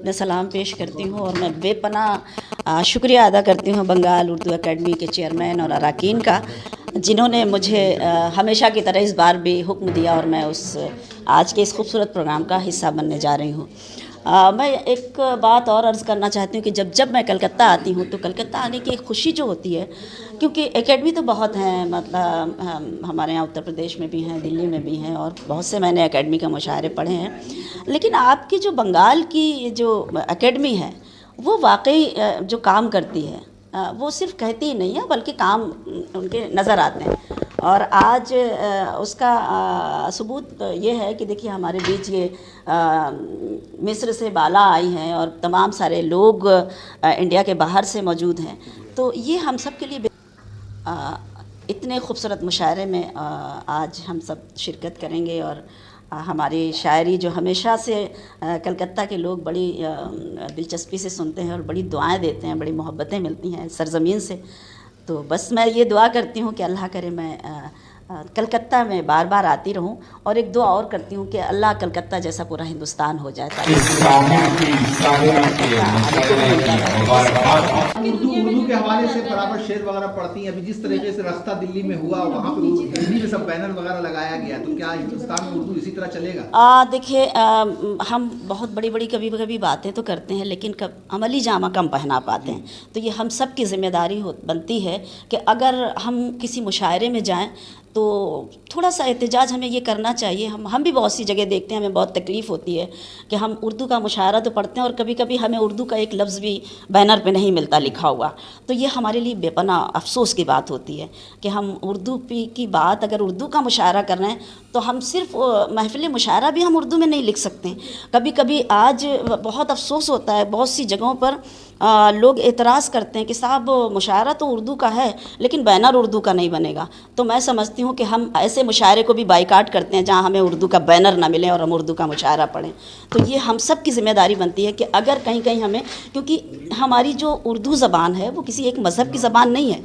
अपने सलाम पेश करती हूँ और मैं बेपनाह शुक्रिया अदा करती हूँ बंगाल उर्दू एकेडमी के चेयरमैन और अरकान का, जिन्होंने मुझे हमेशा की तरह इस बार भी हुक्म दिया और मैं उस आज के इस खूबसूरत प्रोग्राम का हिस्सा बनने जा रही हूँ। मैं एक बात और अर्ज़ करना चाहती हूँ कि जब मैं कलकत्ता आती हूँ तो कलकत्ता आने की एक ख़ुशी जो होती है, क्योंकि एकेडमी तो बहुत हैं, मतलब हमारे यहाँ उत्तर प्रदेश में भी हैं, दिल्ली में भी हैं और बहुत से मैंने एकेडमी के मुशायरे पढ़े हैं, लेकिन आपकी जो बंगाल की जो एकेडमी है वो वाकई जो काम करती है वो सिर्फ कहती ही नहीं है बल्कि काम उनके नज़र आते हैं। और आज उसका सबूत ये है कि देखिए हमारे बीच ये मिस्र से बाला आई हैं और तमाम सारे लोग इंडिया के बाहर से मौजूद हैं, तो ये हम सब के लिए इतने खूबसूरत मुशायरे में आज हम सब शिरकत करेंगे। और हमारी शायरी जो हमेशा से कलकत्ता के लोग बड़ी दिलचस्पी से सुनते हैं और बड़ी दुआएं देते हैं, बड़ी मोहब्बतें मिलती हैं सरज़मीन से। तो बस मैं ये दुआ करती हूँ कि अल्लाह करे मैं कलकत्ता में बार बार आती रहूं, और एक दुआ और करती हूँ कि अल्लाह कलकत्ता जैसा पूरा हिंदुस्तान हो जाए। उर्दू के हवाले से बराबर शेर वगैरह पढ़ती हैं, अभी जिस तरीके से रास्ता दिल्ली में हुआ वहाँ पे हिंदी में सब बैनर वगैरह लगाया गया, तो क्या हिंदुस्तान में उर्दू इसी तरह चलेगा? देखिए हम बहुत बड़ी बड़ी कभी बातें तो करते हैं लेकिन अमली जामा कम पहना पाते हैं, तो ये हम सब की ज़िम्मेदारी बनती है कि अगर हम किसी मुशायरे में जाएं तो थोड़ा सा एहतजाज हमें ये करना चाहिए। हम भी बहुत सी जगह देखते हैं, हमें बहुत तकलीफ़ होती है कि हम उर्दू का मुशायरा तो पढ़ते हैं और कभी कभी हमें उर्दू का एक लफ्ज़ भी बैनर पे नहीं मिलता लिखा हुआ, तो ये हमारे लिए बेपनाह अफसोस की बात होती है कि हम उर्दू की बात अगर उर्दू का मुशायरा कर रहे हैं तो हम सिर्फ महफ़िल मुशायरा भी हम उर्दू में नहीं लिख सकते। कभी कभी आज बहुत अफसोस होता है, बहुत सी जगहों पर लोग एतराज़ करते हैं कि साहब मुशायरा तो उर्दू का है लेकिन बैनर उर्दू का नहीं बनेगा। तो मैं समझती हूँ कि हम ऐसे मुशायरे को भी बाइकाट करते हैं जहाँ हमें उर्दू का बैनर ना मिले और हम उर्दू का मुशायरा पढ़ें। तो ये हम सब की ज़िम्मेदारी बनती है कि अगर कहीं कहीं हमें, क्योंकि हमारी जो उर्दू ज़बान है वो किसी एक मज़हब की ज़बान नहीं है,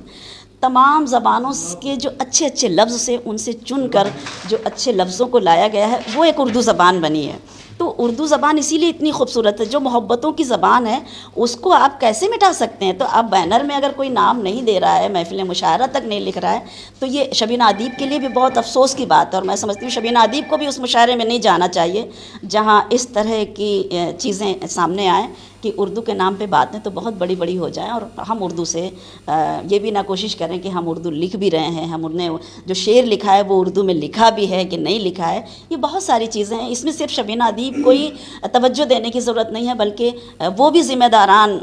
तमाम ज़बानों के जो अच्छे अच्छे लफ्ज़ से उनसे चुन कर जो अच्छे लफ्ज़ों को लाया गया है वो एक उर्दू ज़बान बनी है। तो उर्दू ज़बान इसीलिए इतनी खूबसूरत है, जो मोहब्बतों की ज़बान है उसको आप कैसे मिटा सकते हैं? तो आप बैनर में अगर कोई नाम नहीं दे रहा है, महफ़िल मुशायरा तक नहीं लिख रहा है, तो ये शबीना अदीब के लिए भी बहुत अफसोस की बात है। और मैं समझती हूँ शबीना अदीब को भी उस मुशायरे में नहीं जाना चाहिए जहाँ इस तरह की चीज़ें सामने आएँ कि उर्दू के नाम पे बातें तो बहुत बड़ी बड़ी हो जाएं और हम उर्दू से ये भी ना कोशिश करें कि हम उर्दू लिख भी रहे हैं, हम उन्हें जो शेर लिखा है वो उर्दू में लिखा भी है कि नहीं लिखा है। ये बहुत सारी चीज़ें हैं, इसमें सिर्फ शबीना अदीब को ही तवज्जो देने की ज़रूरत नहीं है, बल्कि वो भी ज़िम्मेदारान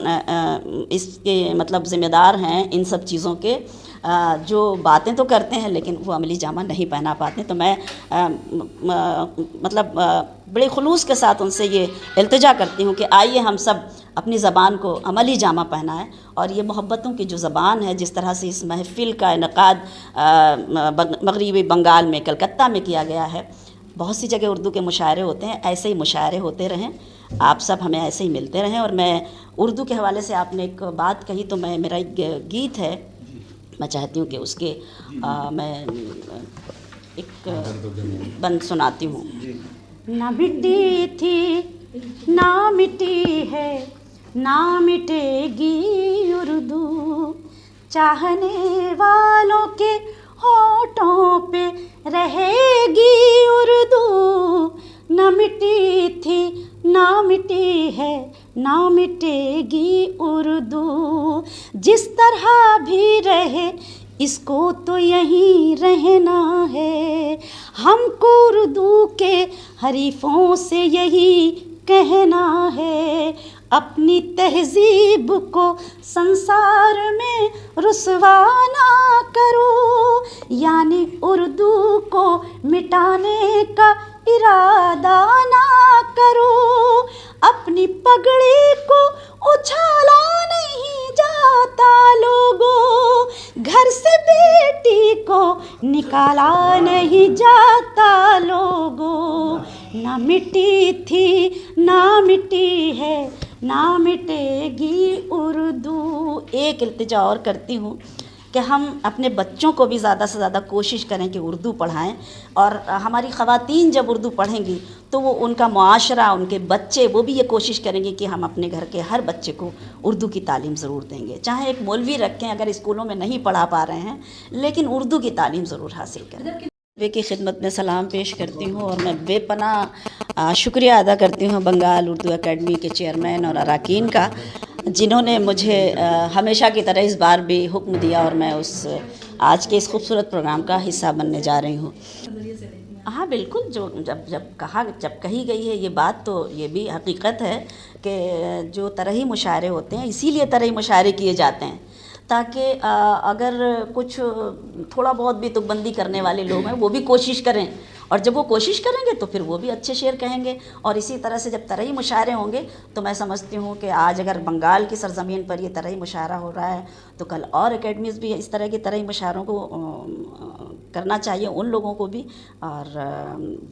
इसके मतलब ज़िम्मेदार हैं इन सब चीज़ों के, जो बातें तो करते हैं लेकिन वो अमली जामा नहीं पहना पाते। तो मैं मतलब बड़े खुलूस के साथ उनसे ये इल्तिजा करती हूँ कि आइए हम सब अपनी ज़बान को अमली जामा पहनाएं और ये मोहब्बतों की जो ज़बान है, जिस तरह से इस महफ़िल का इनक़ाद मग़रिबी बंगाल में कलकत्ता में किया गया है, बहुत सी जगह उर्दू के मुशायरे होते हैं, ऐसे ही मुशायरे होते रहें, आप सब हमें ऐसे ही मिलते रहें। और मैं उर्दू के हवाले से आपने एक बात कही तो मेरा एक गीत है, मैं चाहती हूँ कि उसके मैं एक बंद सुनाती हूँ। ना मिटी थी ना मिटी है ना मिटेगी उर्दू, चाहने वालों के होठों पे रहेगी उर्दू। ना मिटी थी ना मिटी है ना मिटेगी उर्दू, जिस तरह भी रहे इसको तो यहीं रहना है। हमको उर्दू के हरीफों से यही कहना है, अपनी तहज़ीब को संसार में रुसवा ना करो, यानी उर्दू को मिटाने का इरादा ना करो। अपनी पगड़ी को उछाला नहीं जाता लोगों, घर से बेटी को निकाला नहीं जाता लोगों। ना मिटी थी ना मिटी है ना मिटेगी उर्दू। एक इल्तिजा और करती हूँ کہ ہم اپنے بچوں کو بھی زیادہ سے زیادہ کوشش کریں کہ اردو پڑھائیں، اور ہماری خواتین جب اردو پڑھیں گی تو وہ ان کا معاشرہ، ان کے بچے، وہ بھی یہ کوشش کریں گے کہ ہم اپنے گھر کے ہر بچے کو اردو کی تعلیم ضرور دیں گے، چاہے ایک مولوی رکھیں اگر اسکولوں میں نہیں پڑھا پا رہے ہیں، لیکن اردو کی تعلیم ضرور حاصل کریں۔ کی خدمت میں سلام پیش کرتی ہوں، اور میں بے پناہ شکریہ ادا کرتی ہوں بنگال اردو اکیڈمی کے چیئرمین اور اراکین کا، جنہوں نے مجھے ہمیشہ کی طرح اس بار بھی حکم دیا اور میں آج کے اس خوبصورت پروگرام کا حصہ بننے جا رہی ہوں۔ ہاں بالکل، جب کہی گئی ہے یہ بات تو یہ بھی حقیقت ہے کہ جو طرحی مشاعرے ہوتے ہیں اسی لیے طرحی مشاعرے کیے جاتے ہیں، تاکہ اگر کچھ تھوڑا بہت بھی تک بندی کرنے والے لوگ ہیں وہ بھی کوشش کریں، اور جب وہ کوشش کریں گے تو پھر وہ بھی اچھے شعر کہیں گے، اور اسی طرح سے جب طرحی مشاعرے ہوں گے تو میں سمجھتی ہوں کہ آج اگر بنگال کی سرزمین پر یہ طرحی مشاعرہ ہو رہا ہے تو کل اور اکیڈمیز بھی اس طرح کی طرحی مشاعروں کو کرنا چاہیے ان لوگوں کو بھی، اور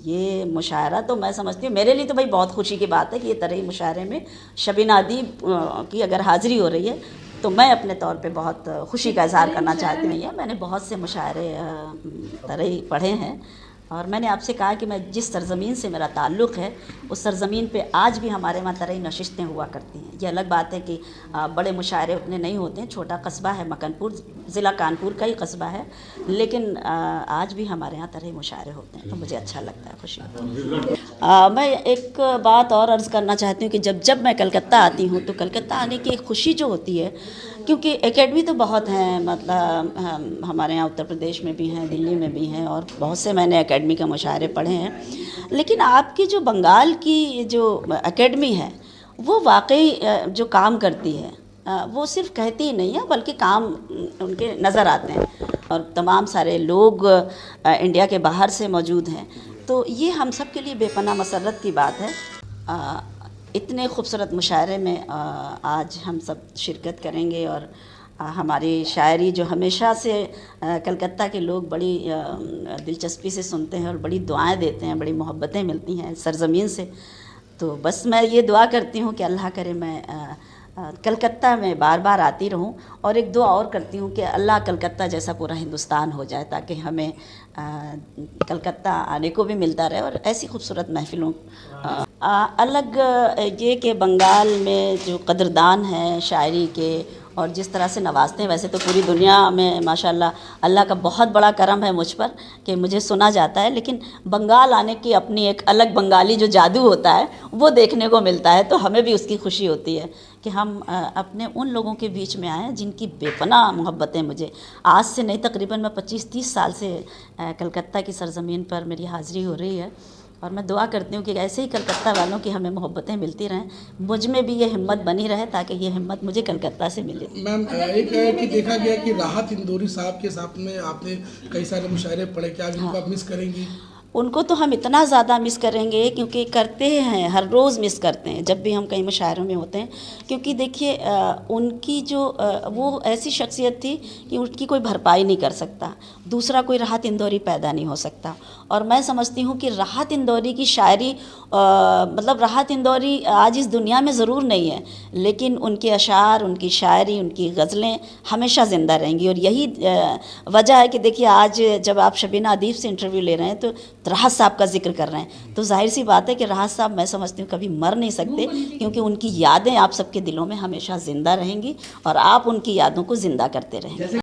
یہ مشاعرہ تو میں سمجھتی ہوں میرے لیے تو بھائی بہت خوشی کی بات ہے کہ یہ طرحی مشاعرے میں شبینہ ادیب کی اگر حاضری ہو رہی ہے تو میں اپنے طور پہ بہت خوشی کا اظہار کرنا چاہتی ہوں۔ میں نے بہت سے مشاعرے طرحی پڑھے ہیں، اور میں نے آپ سے کہا کہ میں جس سرزمین سے میرا تعلق ہے اس سرزمین پہ آج بھی ہمارے وہاں طرحی نشستیں ہوا کرتی ہیں۔ یہ الگ بات ہے کہ بڑے مشاعرے اتنے نہیں ہوتے ہیں، چھوٹا قصبہ ہے مکن پور، ضلع کانپور کا ہی قصبہ ہے، لیکن آج بھی ہمارے یہاں طرحی مشاعرے ہوتے ہیں تو مجھے اچھا لگتا ہے، خوشی ہوتی ہے۔ میں ایک بات اور عرض کرنا چاہتی ہوں کہ جب میں کلکتہ آتی ہوں تو کلکتہ آنے کی ایک خوشی جو ہوتی ہے، کیونکہ اکیڈمی تو بہت ہیں، مطلب ہمارے یہاں اتر پردیش میں بھی ہیں، دلی میں بھی ہیں، اور بہت سے میں نے اکیڈمی کے مشاعرے پڑھے ہیں، لیکن آپ کی جو بنگال کی جو اکیڈمی ہے وہ واقعی جو کام کرتی ہے وہ صرف کہتی ہی نہیں ہے بلکہ کام ان کے نظر آتے ہیں، اور تمام سارے لوگ انڈیا کے باہر سے موجود ہیں، تو یہ ہم سب کے لیے بے پناہ مسرت کی بات ہے۔ اتنے خوبصورت مشاعرے میں آج ہم سب شرکت کریں گے، اور ہماری شاعری جو ہمیشہ سے کلکتہ کے لوگ بڑی دلچسپی سے سنتے ہیں اور بڑی دعائیں دیتے ہیں، بڑی محبتیں ملتی ہیں سرزمین سے، تو بس میں یہ دعا کرتی ہوں کہ اللہ کرے میں کلکتہ میں بار بار آتی رہوں، اور ایک دعا اور کرتی ہوں کہ اللہ کلکتہ جیسا پورا ہندوستان ہو جائے تاکہ ہمیں کلکتہ آنے کو بھی ملتا رہے، اور ایسی خوبصورت محفلوں الگ یہ کہ بنگال میں جو قدردان ہیں شاعری کے اور جس طرح سے نوازتے ہیں، ویسے تو پوری دنیا میں ماشاءاللہ اللہ کا بہت بڑا کرم ہے مجھ پر کہ مجھے سنا جاتا ہے، لیکن بنگال آنے کی اپنی ایک الگ بنگالی جو جادو ہوتا ہے وہ دیکھنے کو ملتا ہے، تو ہمیں بھی اس کی خوشی ہوتی ہے کہ ہم اپنے ان لوگوں کے بیچ میں آئیں جن کی بے پناہ محبتیں مجھے آج سے نہیں تقریباً میں 25-30 سال سے کلکتہ کی سرزمین پر میری حاضری ہو رہی ہے، اور میں دعا کرتی ہوں کہ ایسے ہی کلکتہ والوں کی ہمیں محبتیں ملتی رہیں، مجھ میں بھی یہ ہمت بنی رہے تاکہ یہ ہمت مجھے کلکتہ سے ملے۔ میم ایک ہے کہ دیکھا گیا کہ راحت اندوری صاحب کے ساتھ میں آپ نے کئی سارے مشاعرے پڑھے، کیا ان کو آپ مس کریں گی؟ ان کو تو ہم اتنا زیادہ مس کریں گے کیونکہ کرتے ہیں، ہر روز مس کرتے ہیں جب بھی ہم کئی مشاعروں میں ہوتے ہیں، کیونکہ دیکھیے ان کی جو وہ ایسی شخصیت تھی کہ ان کی کوئی بھرپائی نہیں کر سکتا، دوسرا کوئی راحت اندوری پیدا نہیں ہو سکتا، اور میں سمجھتی ہوں کہ راحت اندوری کی شاعری مطلب راحت اندوری آج اس دنیا میں ضرور نہیں ہے، لیکن ان کے اشعار، ان کی شاعری، ان کی غزلیں ہمیشہ زندہ رہیں گی، اور یہی وجہ ہے کہ دیکھیے آج جب آپ شبینہ ادیب سے انٹرویو لے رہے ہیں تو راحت صاحب کا ذکر کر رہے ہیں، تو ظاہر سی بات ہے کہ راحت صاحب میں سمجھتی ہوں کبھی مر نہیں سکتے، کیونکہ ان کی یادیں آپ سب کے دلوں میں ہمیشہ زندہ رہیں گی، اور آپ ان کی یادوں کو زندہ کرتے رہیں گے۔